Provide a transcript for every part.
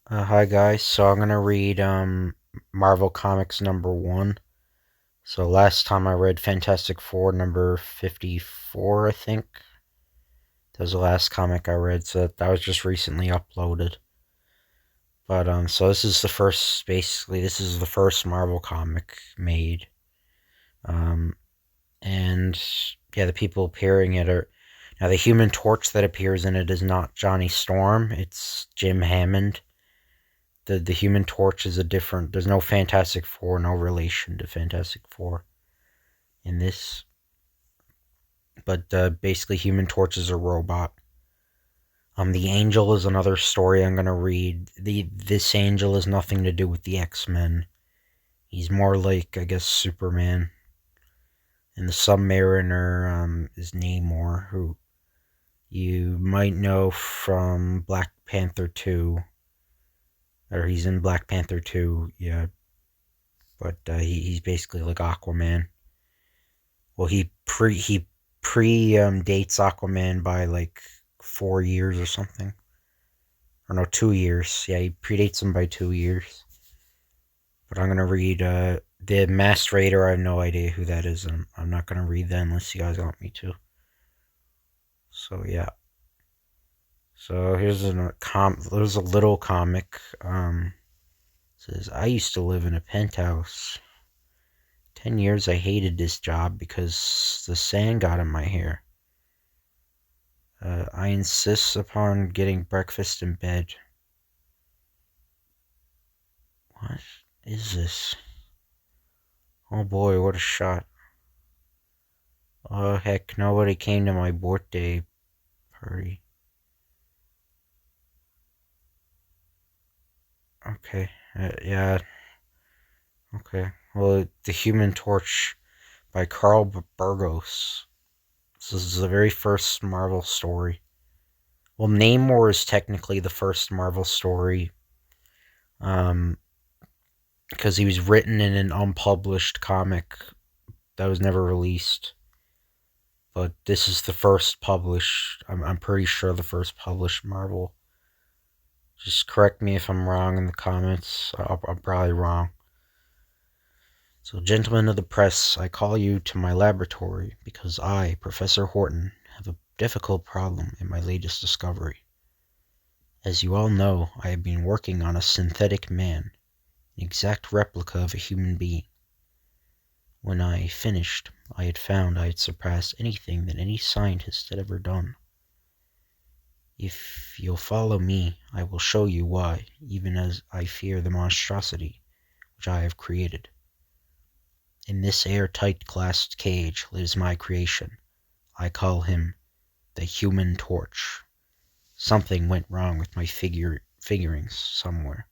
Hi guys, so I'm gonna read Marvel Comics #1. So last time I read Fantastic Four number 54, I think. That was the last comic I read, so that was just recently uploaded. But so this is the first Marvel comic made. Um, and yeah, the people appearing in it are now the Human Torch that appears in it is not Johnny Storm, it's Jim Hammond. The Human Torch is a different. There's no Fantastic Four, no relation to Fantastic Four in this. But basically, Human Torch is a robot. The Angel is another story I'm gonna read. This Angel has nothing to do with the X-Men. He's more like, I guess, Superman. And the Submariner is Namor, who you might know from Black Panther 2. Or he's in Black Panther 2, yeah. But he's basically like Aquaman. Well, he pre dates Aquaman by like 4 years or something, or no, 2 years. Yeah, he predates him by 2 years. But I'm gonna read the Masked Raider. I have no idea who that is. I'm not gonna read that unless you guys want me to. So yeah. So There's a little comic. Says I used to live in a penthouse. 10 years I hated this job because the sand got in my hair. I insist upon getting breakfast in bed. What is this? Oh boy, what a shot. Oh heck, nobody came to my birthday party. Okay, yeah, okay. Well, The Human Torch by Carl Burgos. This is the very first Marvel story. Well, Namor is technically the first Marvel story. Um, because he was written in an unpublished comic that was never released. But this is the first published. I'm pretty sure the first published Marvel. Just correct me if I'm wrong in the comments. I'm probably wrong. So, gentlemen of the press, I call you to my laboratory because I, Professor Horton, have a difficult problem in my latest discovery. As you all know, I have been working on a synthetic man, an exact replica of a human being. When I finished, I had found I had surpassed anything that any scientist had ever done. If you'll follow me, I will show you why, even as I fear the monstrosity which I have created. In this airtight glass cage lives my creation. I call him the Human Torch. Something went wrong with my figurings somewhere.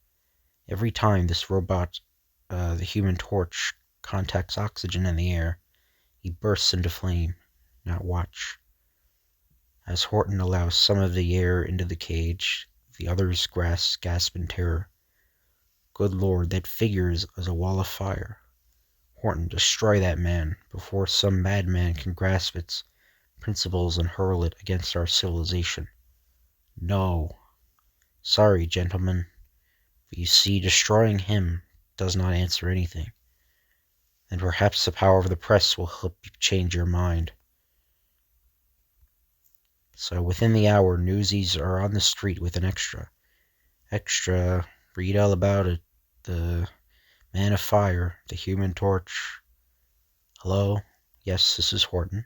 Every time this robot, the Human Torch, contacts oxygen in the air, he bursts into flame. Now watch. As Horton allows some of the air into the cage, the others gasp in terror. Good Lord, that figure is a wall of fire. Horton, destroy that man before some madman can grasp its principles and hurl it against our civilization. No. Sorry, gentlemen, but you see, destroying him does not answer anything. And perhaps the power of the press will help you change your mind. So within the hour, newsies are on the street with an extra. Extra, read all about it. The Man of Fire, the Human Torch. Hello? Yes, this is Horton.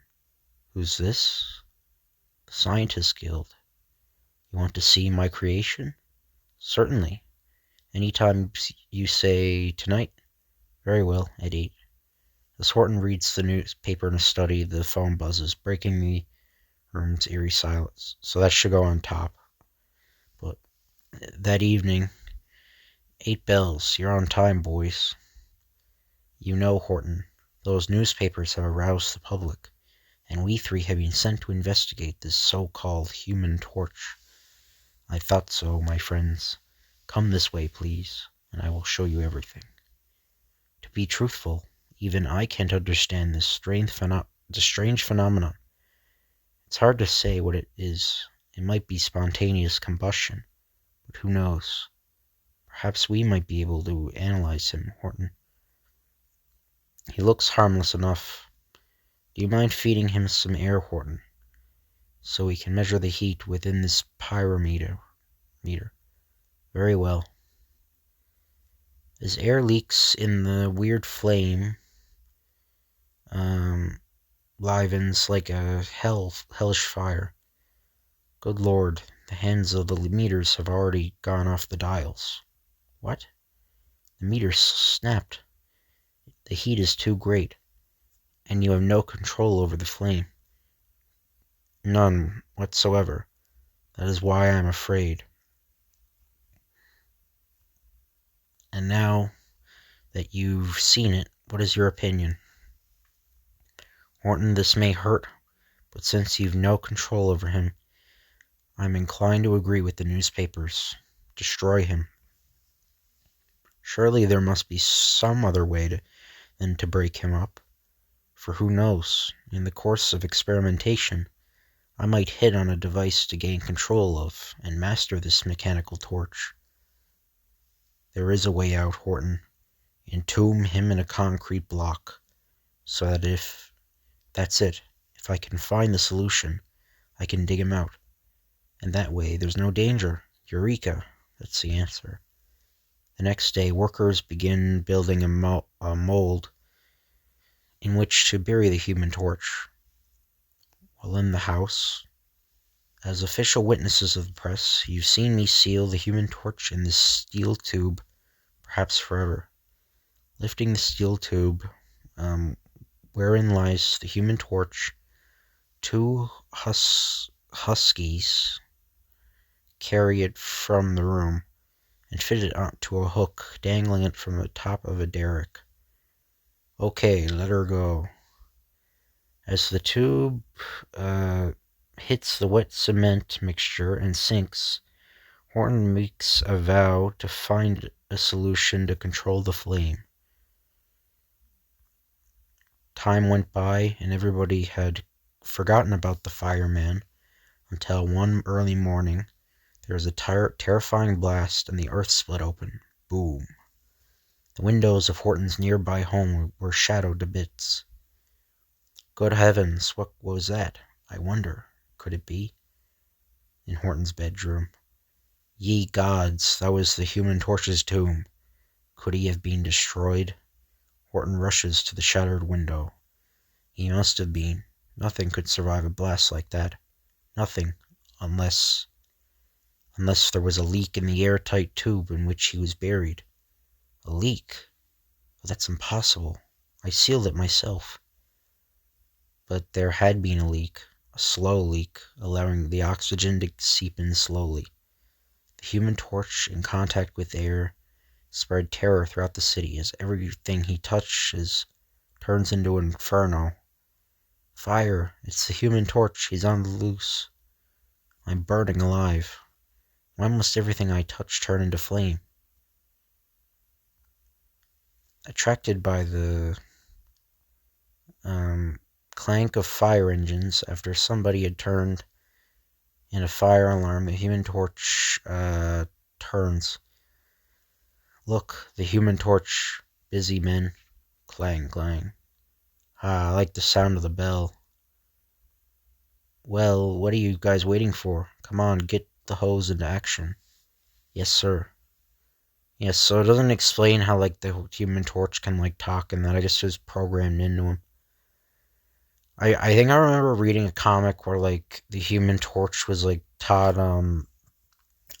Who's this? The Scientist Guild. You want to see my creation? Certainly. Anytime you say tonight. Very well, at 8. As Horton reads the newspaper in his study, the phone buzzes, breaking the room's eerie silence. So that should go on top. But that evening, 8 bells. You're on time, boys. You know, Horton, those newspapers have aroused the public, and we three have been sent to investigate this so-called Human Torch. I thought so, my friends. Come this way, please, and I will show you everything. To be truthful, even I can't understand this strange phenomenon. It's hard to say what it is. It might be spontaneous combustion, but who knows? Perhaps we might be able to analyze him, Horton. He looks harmless enough. Do you mind feeding him some air, Horton, so we can measure the heat within this pyrometer? Very well. As air leaks in the weird flame, livens like a hellish fire. Good Lord, the hands of the meters have already gone off the dials. What? The meters snapped. The heat is too great, and you have no control over the flame. None whatsoever. That is why I am afraid. And now that you've seen it, what is your opinion? Horton, this may hurt, but since you've no control over him, I'm inclined to agree with the newspapers. Destroy him. Surely there must be some other way than to break him up. For who knows, in the course of experimentation, I might hit on a device to gain control of and master this mechanical torch. There is a way out, Horton. Entomb him in a concrete block, so that that's it. If I can find the solution, I can dig him out. And that way, there's no danger. Eureka! That's the answer. The next day, workers begin building a mold in which to bury the Human Torch. While in the house, as official witnesses of the press, you've seen me seal the Human Torch in this steel tube, perhaps forever. Lifting the steel tube, wherein lies the Human Torch, two huskies carry it from the room and fit it onto a hook, dangling it from the top of a derrick. Okay, let her go. As the tube hits the wet cement mixture and sinks, Horton makes a vow to find a solution to control the flame. Time went by, and everybody had forgotten about the fireman until one early morning there was a terrifying blast and the earth split open. Boom. The windows of Horton's nearby home were shattered to bits. Good heavens, what was that? I wonder, could it be? In Horton's bedroom. Ye gods, that was the Human Torch's tomb. Could he have been destroyed? Horton rushes to the shattered window. He must have been. Nothing could survive a blast like that. Nothing, unless there was a leak in the airtight tube in which he was buried. A leak? But that's impossible. I sealed it myself. But there had been a leak, a slow leak, allowing the oxygen to seep in slowly. The Human Torch, in contact with air, spread terror throughout the city as everything he touches turns into an inferno. Fire! It's the Human Torch. He's on the loose. I'm burning alive. Why must everything I touch turn into flame? Attracted by the clank of fire engines after somebody had turned in a fire alarm, the Human Torch turns. Look, the Human Torch. Busy men. Clang, clang. Ah, I like the sound of the bell. Well, what are you guys waiting for? Come on, get the hose into action. Yes, sir. Yes, so it doesn't explain how, like, the Human Torch can, like, talk and that. I guess it was programmed into him. I think I remember reading a comic where, like, the Human Torch was, like, taught,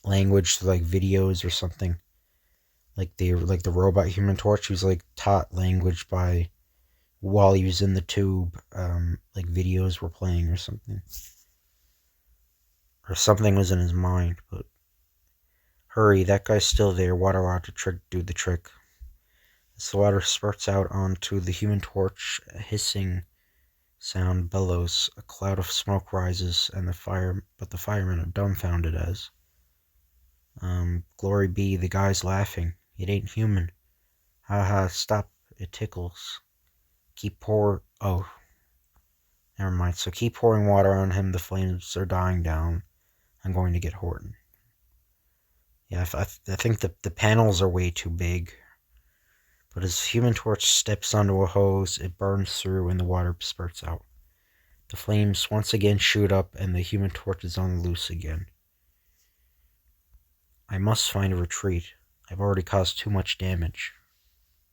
language through, like, videos or something. Like, the robot Human Torch was, like, taught language while he was in the tube, like, videos were playing or something. Or something was in his mind, but... Hurry, that guy's still there. Water ought to do the trick. As the water spurts out onto the Human Torch, a hissing sound bellows. A cloud of smoke rises, and the firemen are dumbfounded as... Glory be, the guy's laughing. It ain't human. Ha ha, stop. It tickles. Oh, never mind. So keep pouring water on him. The flames are dying down. I'm going to get Horton. Yeah, I think the panels are way too big. But as Human Torch steps onto a hose, it burns through and the water spurts out. The flames once again shoot up and the Human Torch is on the loose again. I must find a retreat. I've already caused too much damage.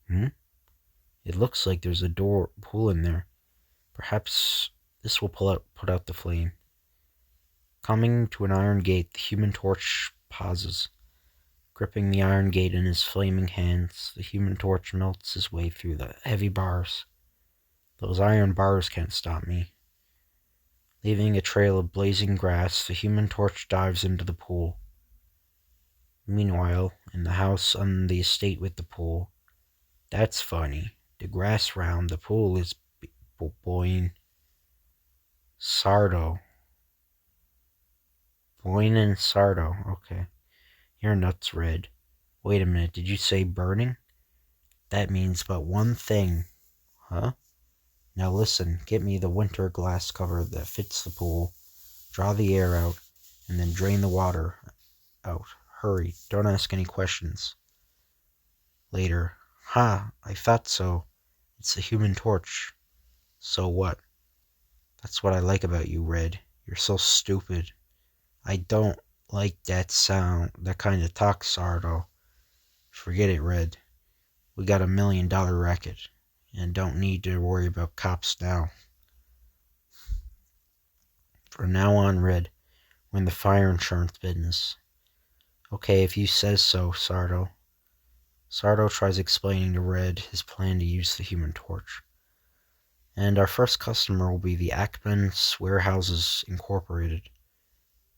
It looks like there's a pool in there. Perhaps this will put out the flame. Coming to an iron gate, the Human Torch pauses. Gripping the iron gate in his flaming hands, the Human Torch melts his way through the heavy bars. Those iron bars can't stop me. Leaving a trail of blazing grass, the Human Torch dives into the pool. Meanwhile, in the house on the estate with the pool, that's funny. The grass round the pool is boing. Sardo. Boing and Sardo. Okay. You're nuts, Red. Wait a minute, did you say burning? That means but one thing. Huh? Now listen, get me the winter glass cover that fits the pool, draw the air out, and then drain the water out. Hurry, don't ask any questions. Later. Ha, I thought so. It's the Human Torch. So what? That's what I like about you, Red. You're so stupid. I don't like that sound, that kind of talk, Sardo. Forget it, Red. We got $1 million racket, and don't need to worry about cops now. From now on, Red, we're in the fire insurance business. Okay, if you says so, Sardo. Sardo tries explaining to Red his plan to use the Human Torch. And our first customer will be the Ackman's Warehouses Incorporated.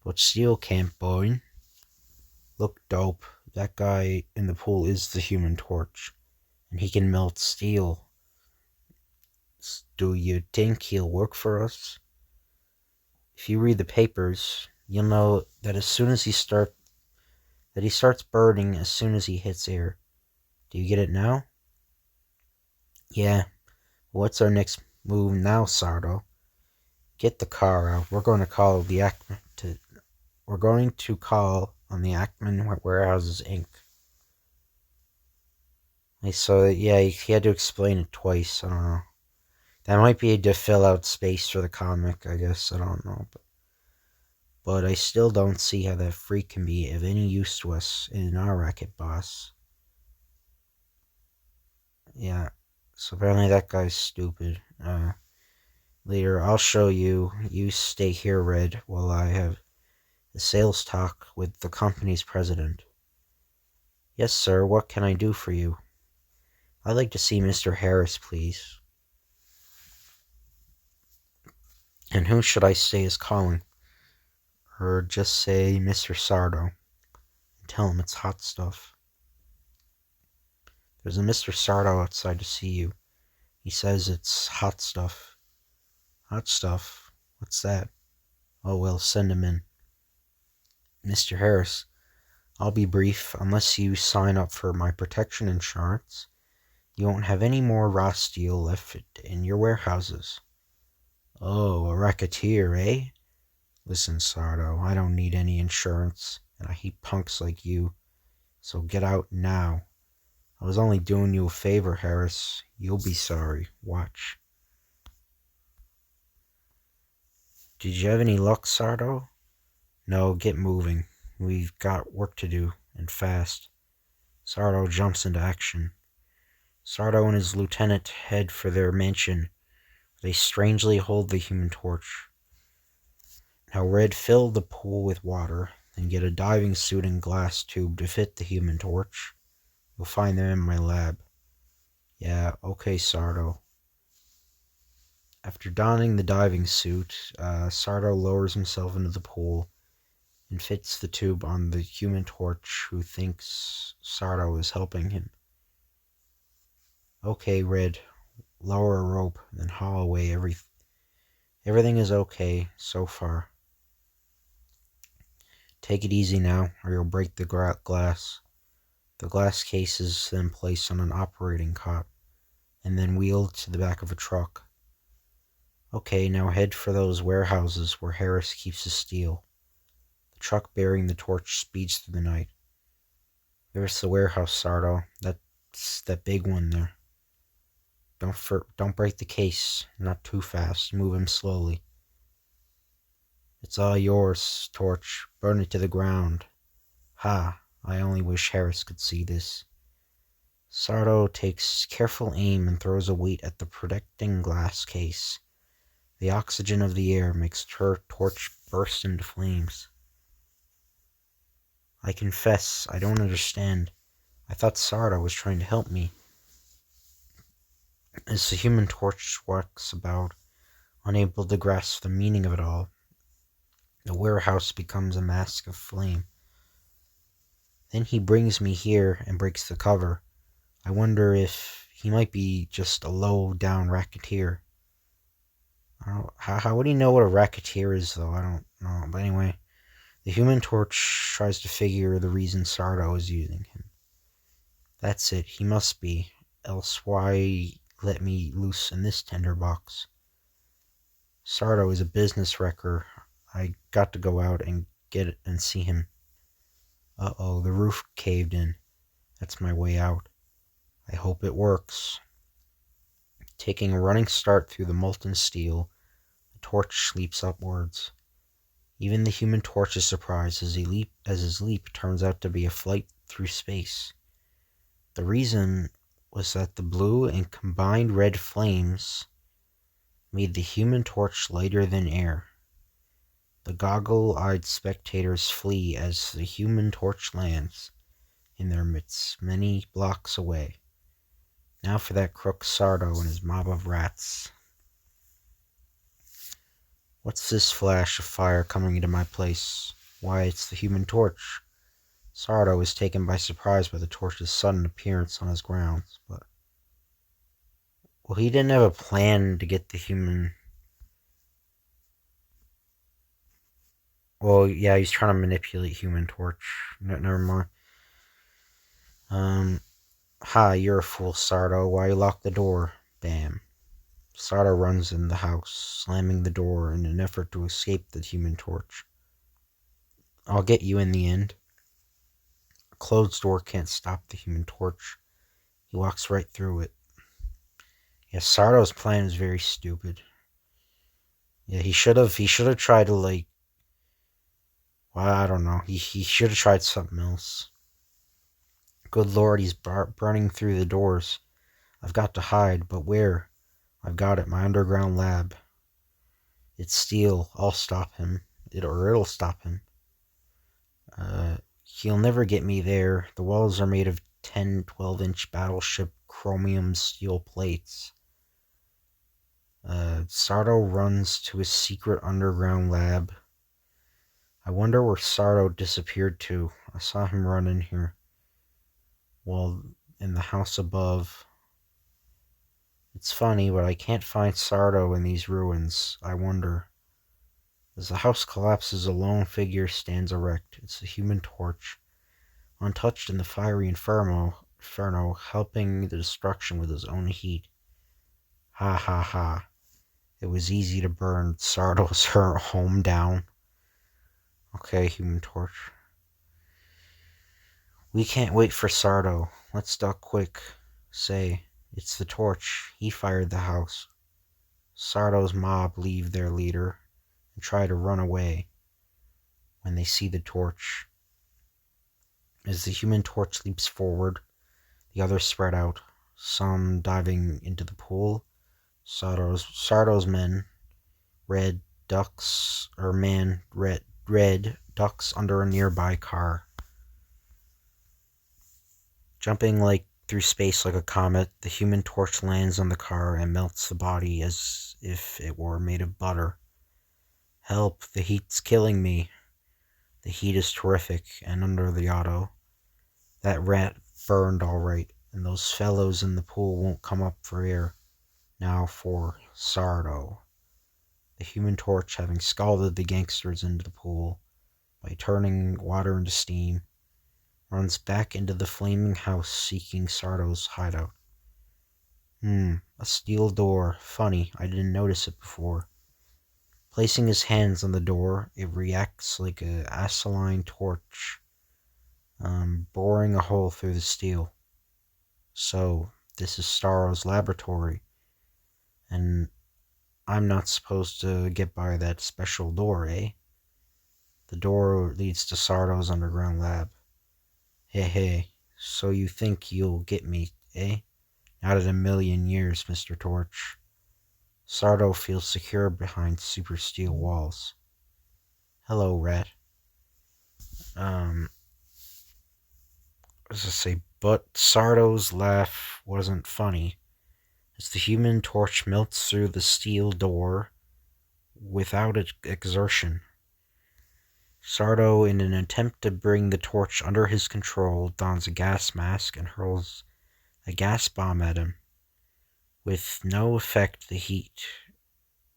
But steel can't burn. Look, dope. That guy in the pool is the Human Torch. And he can melt steel. Do you think he'll work for us? If you read the papers, you'll know that he starts burning as soon as he hits air. Do you get it now? Yeah. What's our next move now, Sardo? Get the car out. We're going to call on the Ackman Warehouses Inc. So yeah, he had to explain it twice. I don't know. That might be to fill out space for the comic, I guess. I don't know, but I still don't see how that freak can be of any use to us in our racket, boss. Yeah. So apparently that guy's stupid. Later, I'll show you. You stay here, Red, while I have a sales talk with the company's president. Yes, sir. What can I do for you? I'd like to see Mr. Harris, please. And who should I say is calling? Or just say Mr. Sardo. And tell him it's hot stuff. There's a Mr. Sardo outside to see you. He says it's hot stuff. Hot stuff? What's that? Oh, well, send him in. Mr. Harris, I'll be brief. Unless you sign up for my protection insurance, you won't have any more raw steel left in your warehouses. Oh, a racketeer, eh? Listen, Sardo, I don't need any insurance, and I hate punks like you, so get out now. I was only doing you a favor, Harris. You'll be sorry. Watch. Did you have any luck, Sardo? No, get moving. We've got work to do, and fast. Sardo jumps into action. Sardo and his lieutenant head for their mansion. They strangely hold the Human Torch. Now Red fill the pool with water, then get a diving suit and glass tube to fit the Human Torch. You'll find them in my lab. Yeah, okay, Sardo. After donning the diving suit, Sardo lowers himself into the pool and fits the tube on the Human Torch, who thinks Sardo is helping him. Okay, Red, lower a rope, then haul away everything is okay so far. Take it easy now, or you'll break the glass. The glass case is then placed on an operating cot, and then wheeled to the back of a truck. Okay, now head for those warehouses where Harris keeps his steel. The truck bearing the torch speeds through the night. There's the warehouse, Sardo. That's that big one there. Don't break the case. Not too fast. Move him slowly. It's all yours, Torch. Burn it to the ground. Ha! I only wish Harris could see this. Sardo takes careful aim and throws a weight at the protecting glass case. The oxygen of the air makes her torch burst into flames. I confess, I don't understand. I thought Sardo was trying to help me. As the Human Torch walks about, unable to grasp the meaning of it all, the warehouse becomes a mask of flame. Then he brings me here and breaks the cover. I wonder if he might be just a low-down racketeer. How would he know what a racketeer is, though? I don't know. But anyway, the Human Torch tries to figure the reason Sardo is using him. That's it. He must be. Else why let me loose in this tinderbox? Sardo is a business wrecker. I got to go out and get it and see him. Uh-oh, the roof caved in. That's my way out. I hope it works. Taking a running start through the molten steel, the torch leaps upwards. Even the Human Torch is surprised as his leap turns out to be a flight through space. The reason was that the blue and combined red flames made the Human Torch lighter than air. The goggle-eyed spectators flee as the Human Torch lands in their midst, many blocks away. Now for that crook Sardo and his mob of rats. What's this flash of fire coming into my place? Why, it's the Human Torch. Sardo is taken by surprise by the torch's sudden appearance on his grounds, but... Well, he didn't have a plan to get the human... Well, yeah, he's trying to manipulate Human Torch. Never mind. Ha, you're a fool, Sardo. Why you lock the door? Bam. Sardo runs in the house, slamming the door in an effort to escape the Human Torch. I'll get you in the end. A closed door can't stop the Human Torch. He walks right through it. Yeah, Sardo's plan is very stupid. Yeah, he should have tried to, like... Well, I don't know. He should have tried something else. Good lord, he's burning through the doors. I've got to hide, but where? I've got it, my underground lab. It's steel. I'll stop him. It'll stop him. He'll never get me there. The walls are made of 10, 12-inch battleship chromium steel plates. Sardo runs to his secret underground lab. I wonder where Sardo disappeared to. I saw him run in here. Well, in the house above. It's funny, but I can't find Sardo in these ruins. I wonder. As the house collapses, a lone figure stands erect. It's the Human Torch, untouched in the fiery inferno, helping the destruction with his own heat. Ha ha ha. It was easy to burn Sardo's home down. Okay, Human Torch. We can't wait for Sardo. Let's duck quick. Say, it's the Torch. He fired the house. Sardo's mob leave their leader and try to run away when they see the Torch. As the Human Torch leaps forward, the others spread out, some diving into the pool. Sardo's men, red ducks under a nearby car. Jumping through space like a comet, the Human Torch lands on the car and melts the body as if it were made of butter. Help, the heat's killing me. The heat is terrific, and under the auto, that rat burned all right, and those fellows in the pool won't come up for air. Now for Sardo. The Human Torch, having scalded the gangsters into the pool by turning water into steam, runs back into the flaming house seeking Sardo's hideout. A steel door. Funny, I didn't notice it before. Placing his hands on the door, it reacts like a acetylene torch. boring a hole through the steel. So, this is Starro's laboratory, and I'm not supposed to get by that special door, eh? The door leads to Sardo's underground lab. Hey, so you think you'll get me, eh? Not in a million years, Mr. Torch. Sardo feels secure behind super steel walls. Hello, Rat. As I say, but Sardo's laugh wasn't funny. As the Human Torch melts through the steel door without exertion. Sardo, in an attempt to bring the torch under his control, dons a gas mask and hurls a gas bomb at him. With no effect, the heat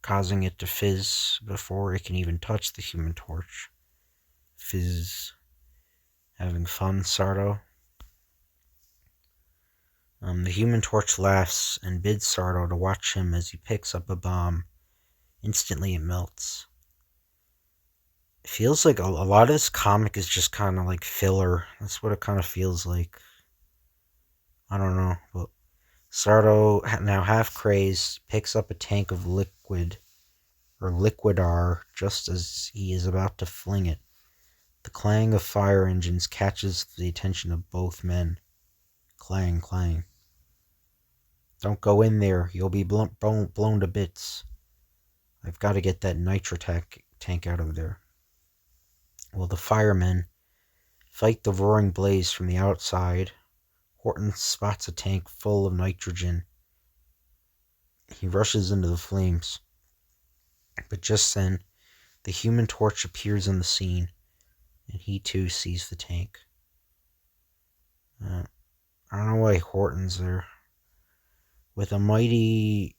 causing it to fizz before it can even touch the Human Torch. Fizz. Having fun, Sardo? The Human Torch laughs and bids Sardo to watch him as he picks up a bomb. Instantly it melts. It feels like a lot of this comic is just kind of like filler. That's what it kind of feels like. I don't know, but Sardo, now half crazed, picks up a tank of liquid, or liquidar, just as he is about to fling it. The clang of fire engines catches the attention of both men. Clang, clang. Don't go in there, you'll be blown to bits. I've got to get that nitro tank out of there. While the firemen fight the roaring blaze from the outside, Horton spots a tank full of nitrogen. He rushes into the flames. But just then, the Human Torch appears on the scene, and he too sees the tank. I don't know why Horton's there. With a mighty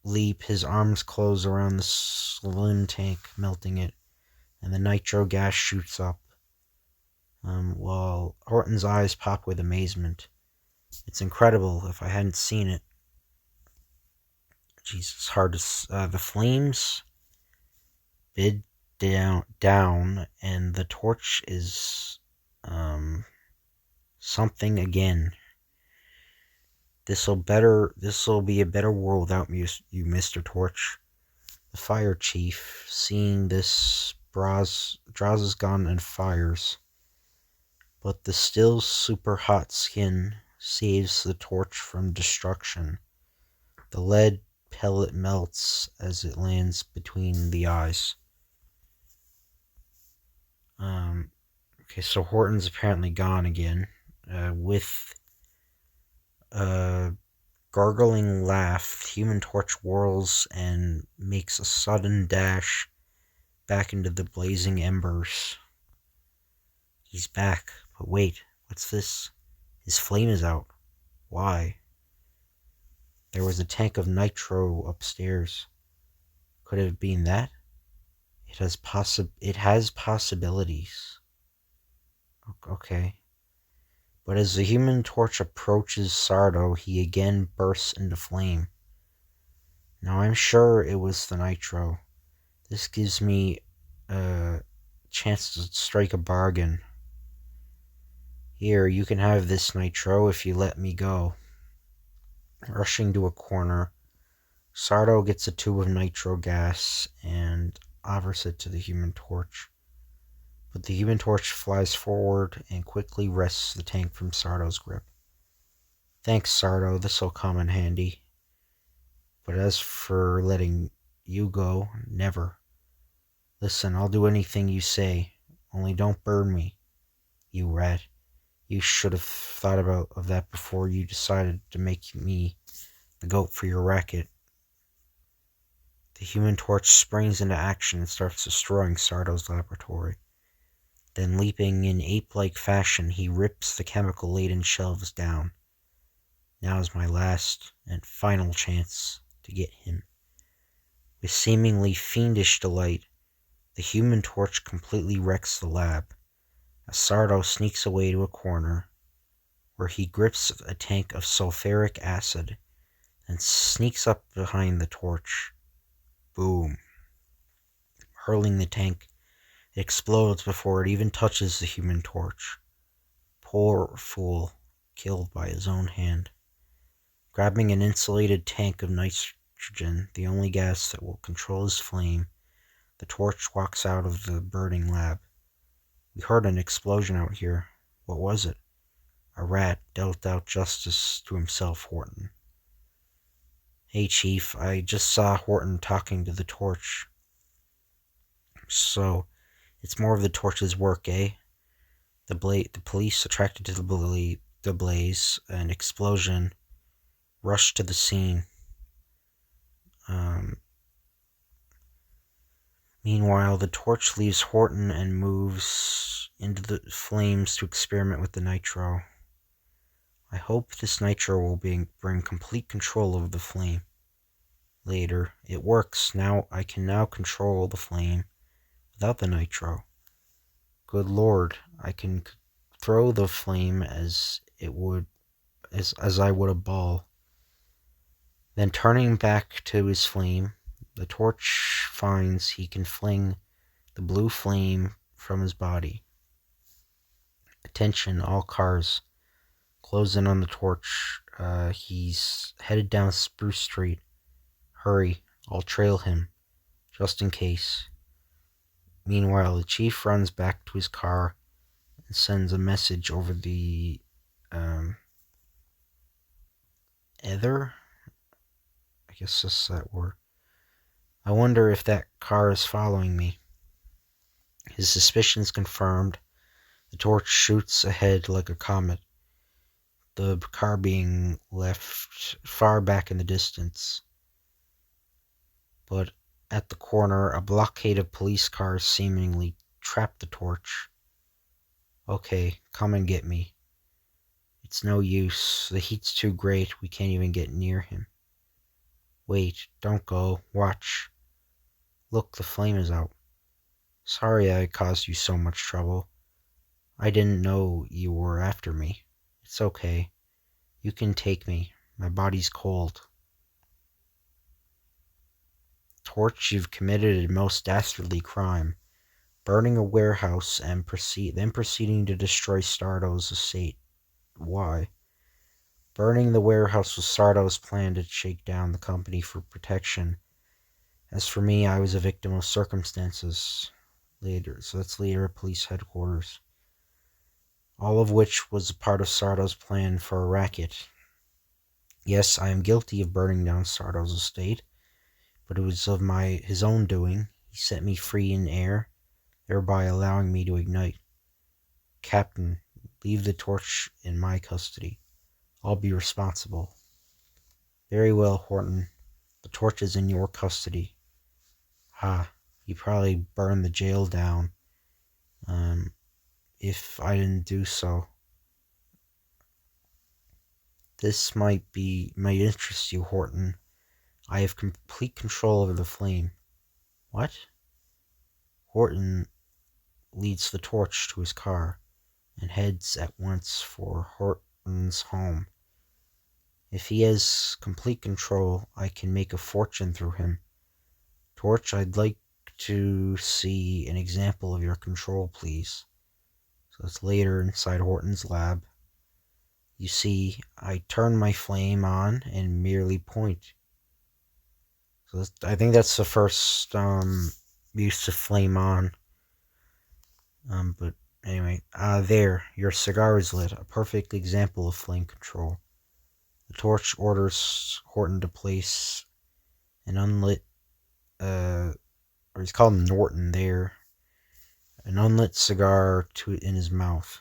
leap, his arms close around the slim tank, melting it, and the nitro gas shoots up, while Horton's eyes pop with amazement. It's incredible. If I hadn't seen it. Jesus, hard to... the flames bid down, and the torch is something again. This'll be a better world without you, Mr. Torch. The fire chief, seeing this, draws his gun and fires. But the still super hot skin saves the torch from destruction. The lead pellet melts as it lands between the eyes. Okay, so Horton's apparently gone again. With a gargling laugh, the Human Torch whirls and makes a sudden dash back into the blazing embers. He's back, but wait, what's this? His flame is out. Why? There was a tank of nitro upstairs. Could it have been that? It has possibilities. Okay. But as the Human Torch approaches Sardo, he again bursts into flame. Now I'm sure it was the nitro. This gives me a chance to strike a bargain. Here, you can have this nitro if you let me go. Rushing to a corner, Sardo gets a tube of nitro gas and offers it to the Human Torch. But the Human Torch flies forward and quickly wrests the tank from Sardo's grip. Thanks, Sardo, this'll come in handy. But as for letting you go, never. Listen, I'll do anything you say, only don't burn me, you rat. You should have thought of that before you decided to make me the goat for your racket. The Human Torch springs into action and starts destroying Sardo's laboratory. Then, leaping in ape-like fashion, he rips the chemical-laden shelves down. Now is my last and final chance to get him. With seemingly fiendish delight, the Human Torch completely wrecks the lab. As Sardo sneaks away to a corner, where he grips a tank of sulfuric acid and sneaks up behind the torch. Boom. Hurling the tank, it explodes before it even touches the Human Torch. poor fool, killed by his own hand. Grabbing an insulated tank of nitrogen, the only gas that will control his flame, the torch walks out of the burning lab. We heard an explosion out here. What was it? A rat dealt out justice to himself, Horton. Hey, Chief, I just saw Horton talking to the torch. So, it's more of the torch's work, eh? The police, attracted to the blaze, an explosion, rushed to the scene. Meanwhile, the torch leaves Horton and moves into the flames to experiment with the nitro. I hope this nitro will bring complete control of the flame. Later, it works. I can control the flame without the nitro. Good Lord, I can throw the flame as I would a ball. Then turning back to his flame, the torch finds he can fling the blue flame from his body. Attention, all cars. Close in on the torch. He's headed down Spruce Street. Hurry, I'll trail him, just in case. Meanwhile, the chief runs back to his car and sends a message over the ether. I guess that's that word. I wonder if that car is following me. His suspicions confirmed. The torch shoots ahead like a comet, the car being left far back in the distance. But at the corner, a blockade of police cars seemingly trap the torch. Okay, come and get me. It's no use. The heat's too great. We can't even get near him. Wait, don't go. Watch. Look, the flame is out. Sorry I caused you so much trouble. I didn't know you were after me. It's okay. You can take me. My body's cold. Torch, you've committed a most dastardly crime. Burning a warehouse and proceeding to destroy Sardo's estate. Why? Burning the warehouse was Sardo's plan to shake down the company for protection. As for me, I was a victim of circumstances. So that's later at police headquarters. All of which was a part of Sardo's plan for a racket. Yes, I am guilty of burning down Sardo's estate, but it was of his own doing. He set me free in air, thereby allowing me to ignite. Captain, leave the torch in my custody. I'll be responsible. Very well, Horton. The torch is in your custody. You probably burned the jail down. If I didn't do so. This might interest you, Horton. I have complete control over the flame. What? Horton leads the torch to his car and heads at once for Horton's home. If he has complete control, I can make a fortune through him. Torch, I'd like to see an example of your control, please. So that's later inside Horton's lab. You see, I turn my flame on and merely point. So I think that's the first use of flame on. But anyway, there, your cigar is lit. A perfect example of flame control. The torch orders Horton to place an unlit, or he's called Norton there, an unlit cigar in his mouth.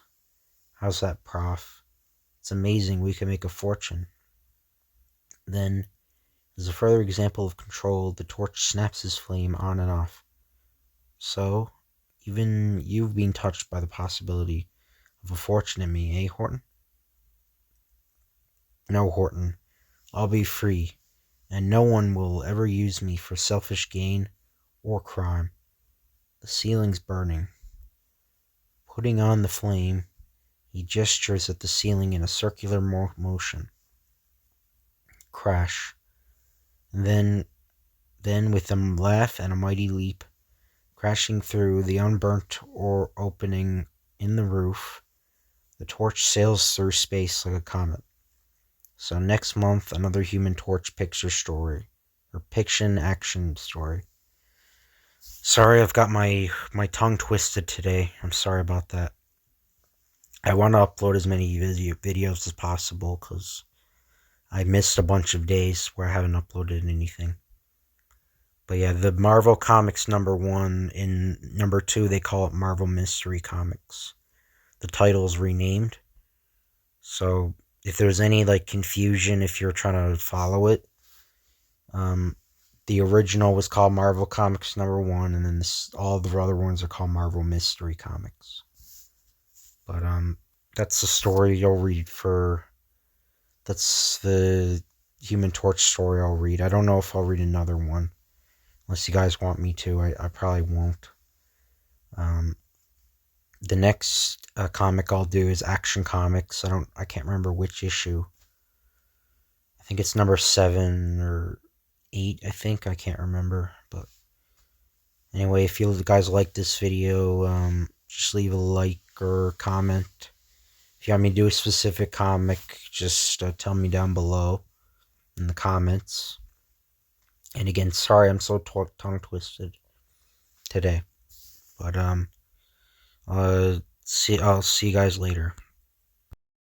How's that, Prof? It's amazing. We can make a fortune. Then, as a further example of control, the torch snaps his flame on and off. So, even you've been touched by the possibility of a fortune in me, eh, Horton? No, Horton. I'll be free, and no one will ever use me for selfish gain or crime. The ceiling's burning. Putting on the flame, he gestures at the ceiling in a circular motion. Crash. And then with a laugh and a mighty leap, crashing through the unburnt opening in the roof, The torch sails through space like a comet. So next month, another Human Torch picture story. Or fiction action story. Sorry, I've got my tongue twisted today. I'm sorry about that. I want to upload as many videos as possible because I missed a bunch of days where I haven't uploaded anything. But yeah, the Marvel Comics #1. In #2, they call it Marvel Mystery Comics. The title is renamed. So if there's any like confusion, if you're trying to follow it, the original was called Marvel Comics #1, and then all the other ones are called Marvel Mystery Comics. But that's the story you'll read for. That's the Human Torch story I'll read. I don't know if I'll read another one, unless you guys want me to. I probably won't. The next comic I'll do is Action Comics. I can't remember which issue. I think it's #7 or 8. I think I can't remember, but anyway, if you guys like this video, just leave a like or comment. If you want me to do a specific comic, just tell me down below in the comments. And again, sorry I'm so tongue twisted today, but I'll see you guys later.